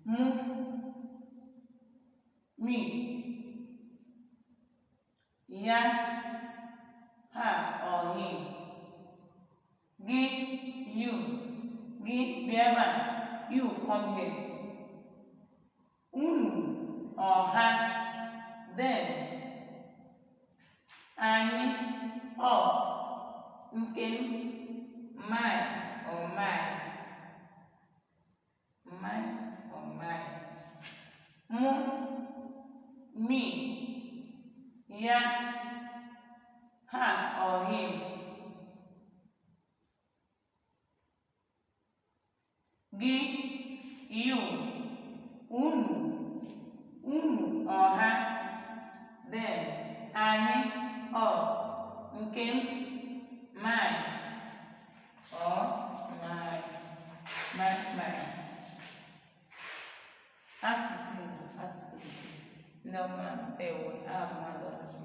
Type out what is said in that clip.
mụ, me, ya, her or him, gị, you, gị bịa ebe a, you come here, unu or ha, them, anyị, us, nke m, mine or mine, mine or mine, mụ, me, ya, her or him, gị, you, unu or ha, them, anyị, us, nke m, mine or mine. Asụsụ Igbo, asụsụ Igbo. Ndị ọma ewo, abụ mmadụ ọrụ.